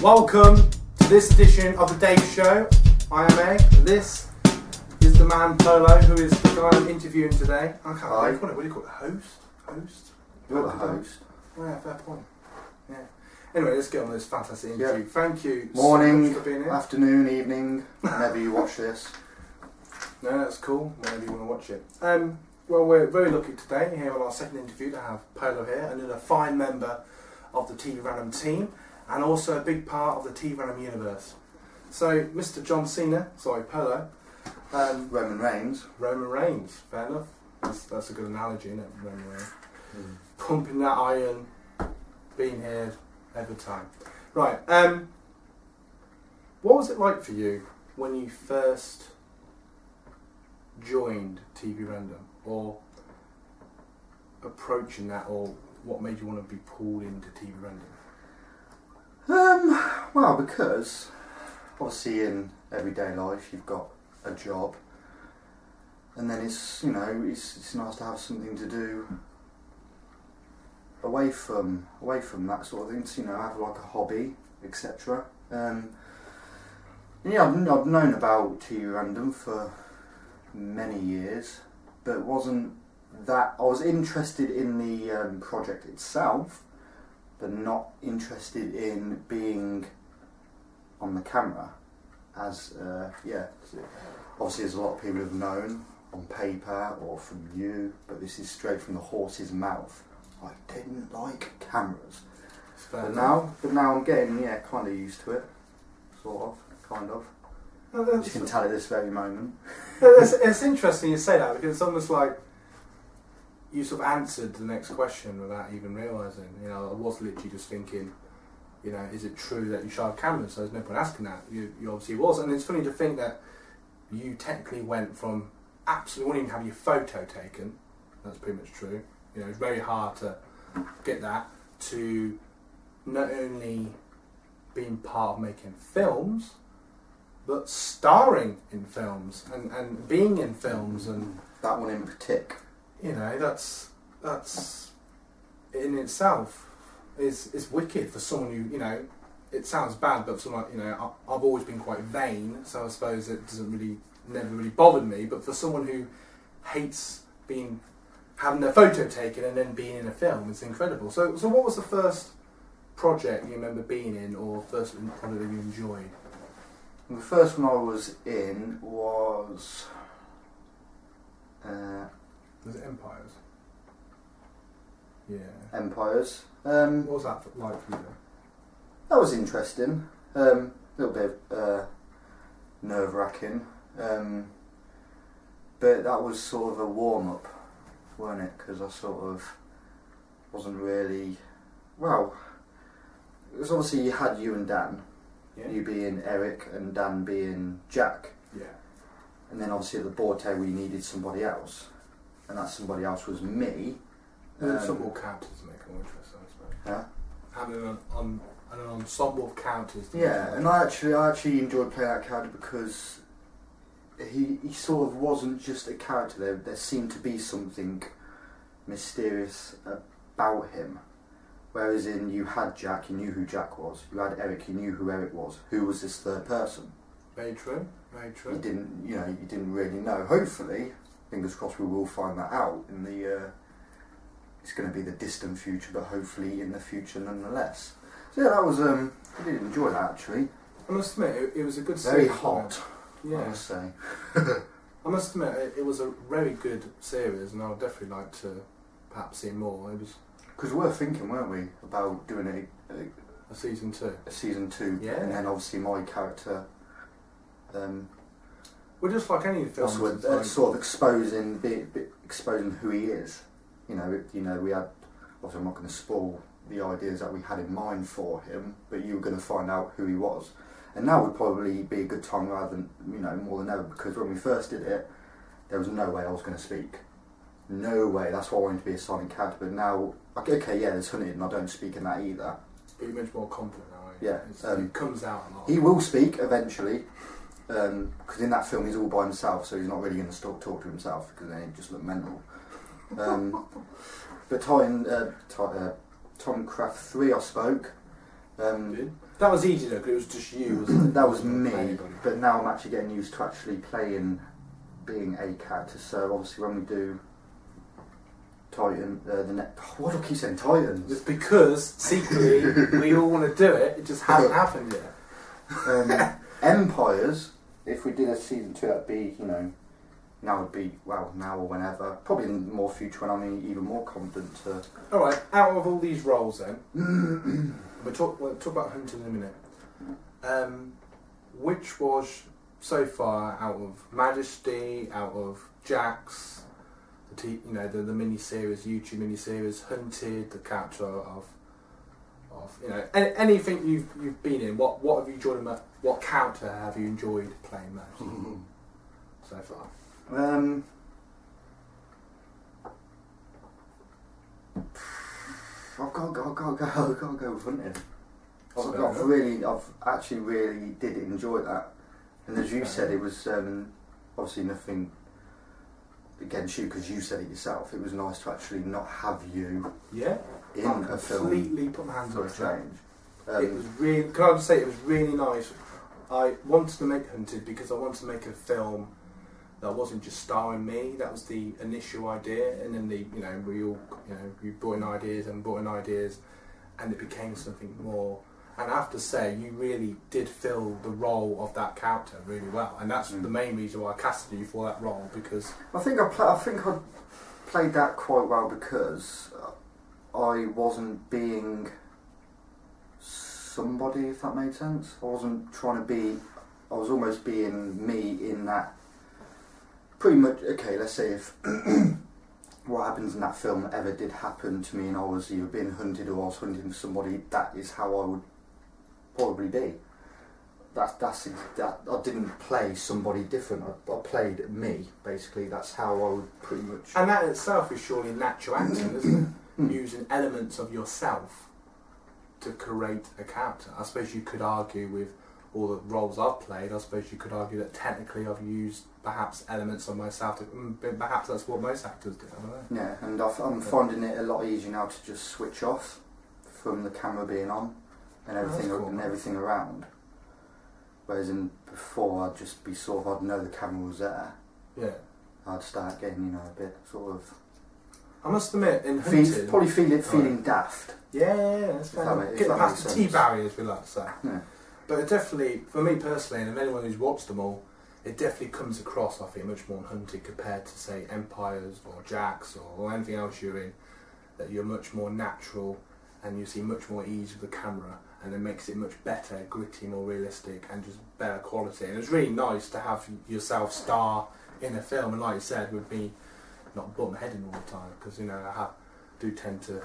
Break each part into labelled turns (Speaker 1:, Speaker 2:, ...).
Speaker 1: Welcome to this edition of the Dave Show. I am Egg. This is the man Polo, who is the guy I'm interviewing today. I can't
Speaker 2: Hi.
Speaker 1: what do you call it? Host?
Speaker 2: You're the host.
Speaker 1: Oh, yeah, fair point. Yeah. Anyway, let's get on with this fantastic interview.
Speaker 2: Yeah.
Speaker 1: Thank you
Speaker 2: Morning,
Speaker 1: so much for being here.
Speaker 2: afternoon, evening, whenever you watch this.
Speaker 1: No, that's cool. Whenever you want to watch it. Well, we're very lucky today here on our second interview to have Polo here, and a fine member of the TV Random team, and also a big part of the TV Random universe. So, Mr. Polo.
Speaker 2: Roman Reigns.
Speaker 1: Roman Reigns, fair enough. That's a good analogy, isn't it? Roman Reigns. Pumping that iron, being here every time. Right, what was it like for you when you first joined TV Random, or approaching that, or what made you want to be pulled into TV Random?
Speaker 2: Well, because obviously in everyday life you've got a job, and then it's it's nice to have something to do away from that sort of thing. To, have like a hobby, etc. Yeah, I've known about TV Random for many years, but wasn't that I was interested in the project itself, but not interested in being on the camera. As obviously, as a lot of people have known on paper or from you, but this is straight from the horse's mouth. I didn't like cameras, but now I'm getting kind of used to it, kind of. You can tell at this very moment.
Speaker 1: It's interesting you say that, because it's almost like you sort of answered the next question without even realising. I was literally just thinking, is it true that you shot a camera? So there's no point asking that. You obviously was, and it's funny to think that you technically went from absolutely wanting to have your photo taken. That's pretty much true. It's very hard to get that, to not only being part of making films, but starring in films and being in films, and
Speaker 2: that one in particular.
Speaker 1: That's in itself is wicked for someone who, it sounds bad, but someone I've always been quite vain, so I suppose it never really bothered me. But for someone who hates having their photo taken and then being in a film, it's incredible. So what was the first project you remember being in, or first project that you enjoyed?
Speaker 2: The first one I was in was
Speaker 1: it Empires? Yeah.
Speaker 2: Empires.
Speaker 1: What was that like for you?
Speaker 2: That was interesting. A little bit nerve-wracking. But that was sort of a warm-up, weren't it? Because I sort of wasn't really... Well, it was obviously you had you and Dan. Yeah. You being Eric and Dan being Jack.
Speaker 1: Yeah.
Speaker 2: And then obviously at the board table you needed somebody else. And that somebody else was me.
Speaker 1: An ensemble of characters to make it more interesting, I suppose.
Speaker 2: Yeah.
Speaker 1: Having an ensemble of characters.
Speaker 2: Yeah, and I actually enjoyed playing that character because he sort of wasn't just a character. There seemed to be something mysterious about him. Whereas you had Jack, you knew who Jack was. You had Eric, you knew who Eric was. Who was this third person?
Speaker 1: Very true. Very true.
Speaker 2: You didn't really know. Hopefully, fingers crossed, we will find that out in the. It's going to be the distant future, but hopefully in the future nonetheless. So yeah, that was. I did enjoy that actually.
Speaker 1: I must admit, it was a good.
Speaker 2: Very
Speaker 1: series,
Speaker 2: hot.
Speaker 1: Yeah.
Speaker 2: I must say.
Speaker 1: I must admit, it was a very good series, and I would definitely like to perhaps see more. It was.
Speaker 2: Because we were thinking, weren't we, about doing
Speaker 1: a season 2.
Speaker 2: A season 2,
Speaker 1: yeah.
Speaker 2: And then obviously my character.
Speaker 1: Well, just like any film,
Speaker 2: sort of exposing who he is. We had. Obviously, I'm not going to spoil the ideas that we had in mind for him, but you were going to find out who he was, and now would probably be a good time rather than more than ever, because when we first did it, there was no way I was going to speak. No way. That's why I wanted to be a silent character. But now, okay, yeah, there's Hunted, and I don't speak in that either.
Speaker 1: But you're much more confident now.
Speaker 2: Yeah,
Speaker 1: it comes out a lot.
Speaker 2: He will speak eventually, because in that film he's all by himself, so he's not really going to talk to himself, because then he'd just look mental. But Tom Craft 3 I spoke.
Speaker 1: That was easy though, because it was just you, wasn't it?
Speaker 2: That was
Speaker 1: You wasn't
Speaker 2: me,
Speaker 1: playing anybody.
Speaker 2: but now I'm actually getting used to actually being a character. So obviously when we do Titan, what do I keep saying, Titans?
Speaker 1: It's because secretly we all want to do it. It just hasn't happened yet.
Speaker 2: Empires. If we did a season 2, that'd be, now would be now or whenever. Probably in the more future when I'm even more confident to.
Speaker 1: All right. Out of all these roles, then we'll talk about hunting in a minute. Which was so far out of Majesty, out of Jax, the mini series, YouTube mini series, Hunted, the character of anything you've been in. What have you enjoyed? What character have you enjoyed playing most so far?
Speaker 2: I've got to go with Hunted. I've actually really did enjoy that, and as you said, it was obviously nothing against you because you said it yourself. It was nice to actually not have you in a film.
Speaker 1: Completely put my hands on it.
Speaker 2: Change.
Speaker 1: It was really. Can I just say it was really nice. I wanted to make Hunted because I wanted to make a film that wasn't just starring me. That was the initial idea, and then we brought in ideas, and it became something more. And I have to say, you really did fill the role of that character really well, and that's the main reason why I casted you for that role, because
Speaker 2: I think I played that quite well because I wasn't being somebody, if that made sense. I wasn't trying to be. I was almost being me in that. Pretty much. Okay, let's say if what happens in that film ever did happen to me, and I was either being hunted or I was hunting somebody, that is how I would probably be. That I didn't play somebody different. I played me, basically. That's how I would pretty much.
Speaker 1: And that itself is surely natural acting, isn't it? Using elements of yourself to create a character. I suppose you could argue with all the roles I've played. I suppose you could argue that technically I've used perhaps elements of myself. Perhaps that's what most actors do. I don't know.
Speaker 2: Yeah, and I'm finding it a lot easier now to just switch off from the camera being on. And everything around. Whereas before I'd just be I'd know the camera was there.
Speaker 1: Yeah.
Speaker 2: I'd start getting, a bit sort of.
Speaker 1: I must admit, in Hunted,
Speaker 2: probably feeling daft.
Speaker 1: Yeah, that's fair. Getting past the T barriers, we like to say.
Speaker 2: Yeah.
Speaker 1: But it definitely, for me personally, and anyone who's watched them all, it definitely comes across, I think, much more in Hunted compared to, say, Empires or Jax or anything else you're in. That you're much more natural and you see much more ease with the camera. And it makes it much better, gritty, more realistic, and just better quality. And it's really nice to have yourself star in a film, and like you said, with me not butting my head in all the time, because I do tend to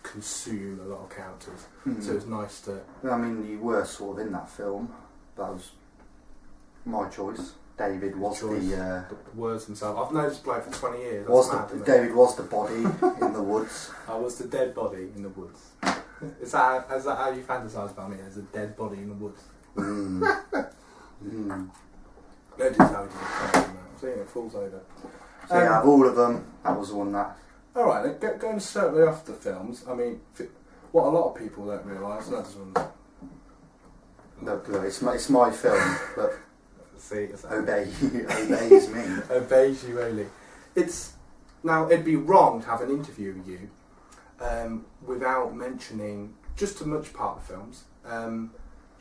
Speaker 1: consume a lot of characters. So it's nice to.
Speaker 2: I mean, you were sort of in that film. That was my choice. David was the
Speaker 1: words themselves. I've known this bloke for 20 years.
Speaker 2: David was the body in the woods.
Speaker 1: I was the dead body in the woods. Is that how you fantasise about me, as a dead body in the woods? Notice how he did it. I'm seeing it falls over.
Speaker 2: So yeah, of all of them, that was the one that.
Speaker 1: Alright, then going certainly off the films, I mean, what a lot of people don't realise, and that's one.
Speaker 2: Look, it's my film, but
Speaker 1: see,
Speaker 2: obeys me.
Speaker 1: Obeys you only. Now, it'd be wrong to have an interview with you without mentioning, just to much part of the films,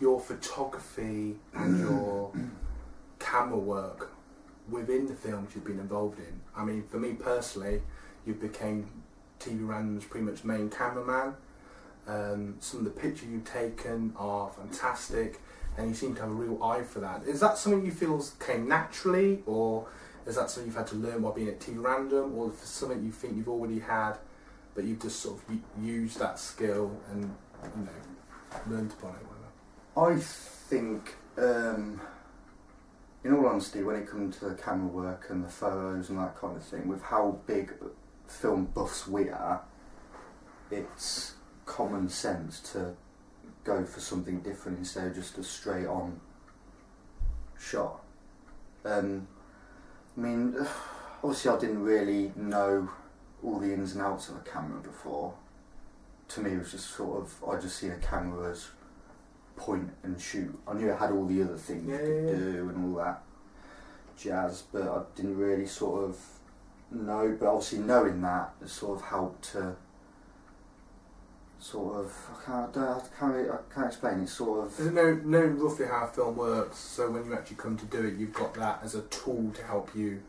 Speaker 1: your photography and your camera work within the films you've been involved in. I mean, for me personally, you became TV Random's pretty much main cameraman. Some of the pictures you've taken are fantastic, and you seem to have a real eye for that. Is that something you feel came naturally, or is that something you've had to learn while being at TV Random, or something you think you've already had, but you've just sort of used that skill and learned upon it?
Speaker 2: I think, in all honesty, when it comes to the camera work and the photos and that kind of thing, with how big film buffs we are, it's common sense to go for something different instead of just a straight on shot. I mean, obviously I didn't really know all the ins and outs of a camera before. To me it was just sort of, I just see a camera as point and shoot. I knew it had all the other things you could do and all that jazz, but I didn't really sort of know. But obviously knowing that has sort of helped to sort of, I can't explain. It's sort of.
Speaker 1: Does it know roughly how film works? So when you actually come to do it, you've got that as a tool to help you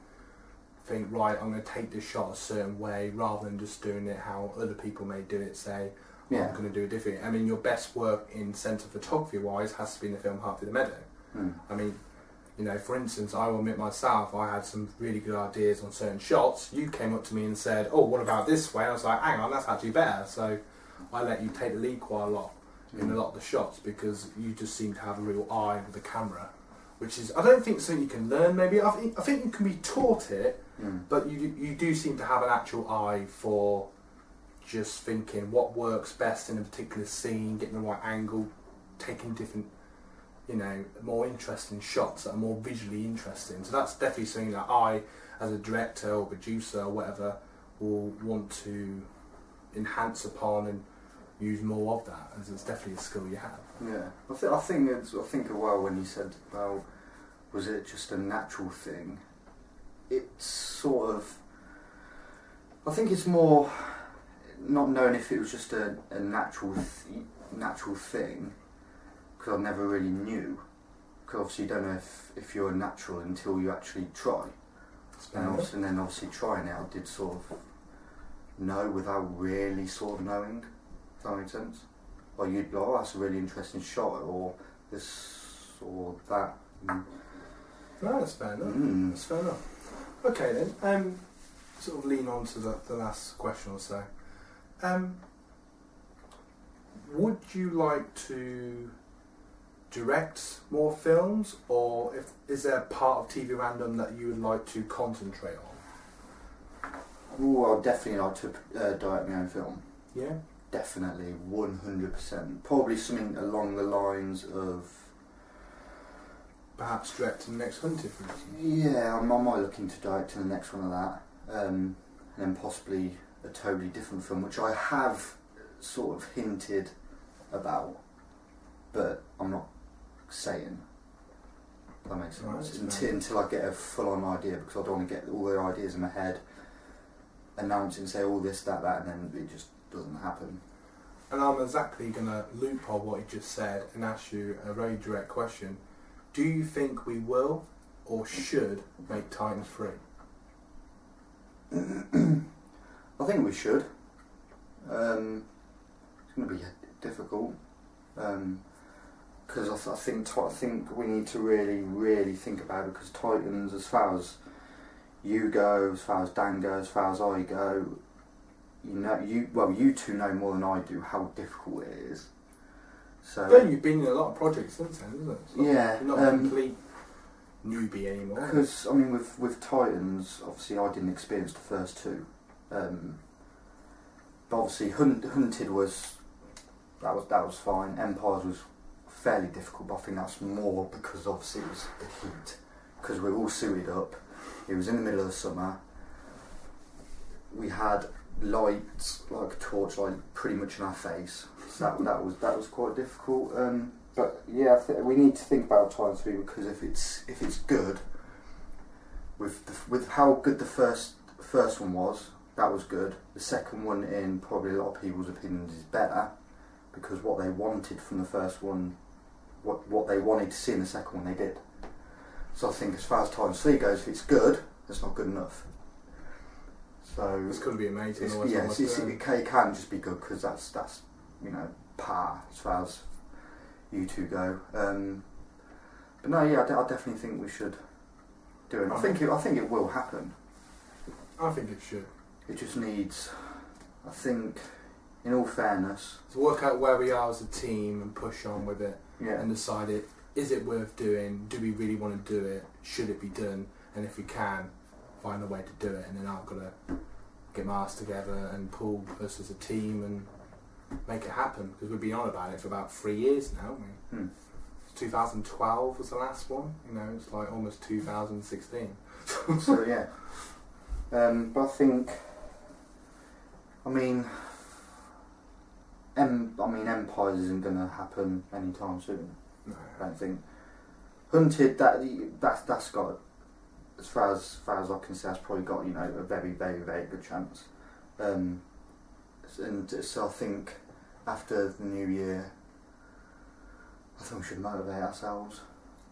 Speaker 1: think, right, I'm going to take this shot a certain way rather than just doing it how other people may do it, say, I'm going to do it differently. I mean, your best work in centre photography wise has to be in the film Half Through the Meadow. I mean, you know, for instance, I will admit myself, I had some really good ideas on certain shots. You came up to me and said, oh, what about this way? And I was like, hang on, that's actually better. So I let you take the lead quite a lot in a lot of the shots because you just seem to have a real eye with the camera, which is, I don't think something you can learn maybe. I think you can be taught it, but you do seem to have an actual eye for just thinking what works best in a particular scene, getting the right angle, taking different, you know, more interesting shots that are more visually interesting. So that's definitely something that I, as a director or producer or whatever, will want to enhance upon and use more of that, as it's definitely a skill you have.
Speaker 2: Yeah, I think as well when you said about, was it just a natural thing? It's sort of, I think it's more not knowing if it was just a natural thing, because I never really knew. Because obviously you don't know if you're a natural until you actually try. And then obviously trying it, I did sort of know without really sort of knowing. If that makes sense? Like you'd be like, oh, that's a really interesting shot, or this or that.
Speaker 1: No, that's fair enough. That's fair enough. Okay then, sort of lean on to the last question or so. Would you like to direct more films, or is there a part of TV Random that you would like to concentrate on?
Speaker 2: Oh, I'd definitely like to direct my own film.
Speaker 1: Yeah?
Speaker 2: Definitely, 100%. Probably something along the lines of...
Speaker 1: Perhaps directing the next Hunted, for instance?
Speaker 2: Yeah, I might look into directing the next one of that. And then possibly a totally different film, which I have sort of hinted about, but I'm not saying. That makes sense. Right, until I get a full-on idea, because I don't want to get all the ideas in my head, announce and say all this, that, and then it just doesn't happen.
Speaker 1: And I'm exactly going to loop on what you just said and ask you a very direct question. Do you think we will or should make Titans 3?
Speaker 2: I think we should. It's going to be difficult because I think we need to really think about it, because Titans, as far as you go, as far as Dan goes, as far as I go, you two know more than I do how difficult it is. So
Speaker 1: then you've been in a lot of projects since then, isn't it? So
Speaker 2: yeah,
Speaker 1: you're not a complete newbie anymore.
Speaker 2: Because I mean, with Titans, obviously I didn't experience the first two. But obviously Hunted was fine. Empires was fairly difficult, but I think that's more because obviously it was the heat. Because we were all suited up. It was in the middle of the summer. We had lights, like a torchlight, pretty much in our face. So that was quite difficult. But yeah, we need to think about Titans 3, because if it's good, with how good the first one was, that was good. The second one, in probably a lot of people's opinions, is better, because what they wanted from the first one, what they wanted to see in the second one, they did. So I think as far as Titans 3 goes, if it's good, it's not good enough. So
Speaker 1: it's going to be amazing.
Speaker 2: It can just be good, because that's par as far as you two go. But no, yeah, I definitely think we should do it. I think it will happen.
Speaker 1: I think it should.
Speaker 2: It just needs, I think, in all fairness,
Speaker 1: to work out where we are as a team and push on with it, and decide is it worth doing? Do we really want to do it? Should it be done? And if we can, find a way to do it. And then I've got to get my ass together and pull us as a team and make it happen, because we've been on about it for about 3 years now, haven't we? 2012 was the last one. It's like almost 2016.
Speaker 2: So yeah, but I think, I mean, I mean, Empires isn't going to happen anytime soon.
Speaker 1: No.
Speaker 2: I don't think. Hunted, that's got, as far as I can say, that's probably got, you know, a very, very, very good chance. And so I think after the new year, I think we should motivate ourselves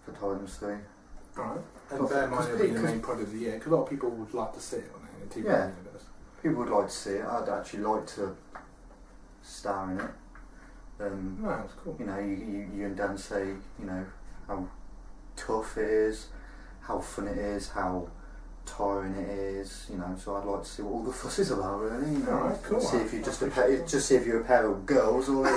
Speaker 2: for Titans 3.
Speaker 1: Alright. And bear in mind it'll be the main product of the year, because a lot of people would like to see it on the TV universe.
Speaker 2: People would like to see it. I'd actually like to star in it.
Speaker 1: No, that's cool.
Speaker 2: You know, you and Dan say, you know, how tough it is, how fun it is, how tiring it is, you know, so I'd like to see what all the fuss is about, really, you know.
Speaker 1: Alright, cool.
Speaker 2: See if you're just see if you're a pair of girls or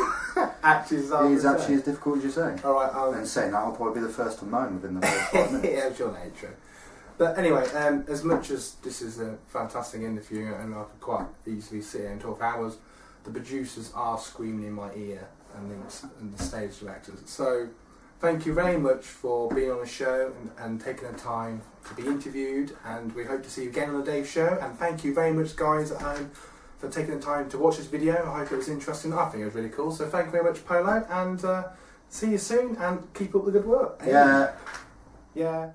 Speaker 1: Actually,
Speaker 2: it is actually as difficult as you say.
Speaker 1: Alright,
Speaker 2: and saying that, I'll probably be the first to moan within the first 5 minutes.
Speaker 1: yeah, sure, that's true. But anyway, as much as this is a fantastic interview and I could quite easily sit here and talk for hours, the producers are screaming in my ear and the stage directors. So thank you very much for being on the show and taking the time to be interviewed, and we hope to see you again on the Dave Show. And thank you very much, guys at home, for taking the time to watch this video. I hope it was interesting. I think it was really cool. So thank you very much, Polo, and see you soon, and keep up the good work.
Speaker 2: Yeah.
Speaker 1: Yeah.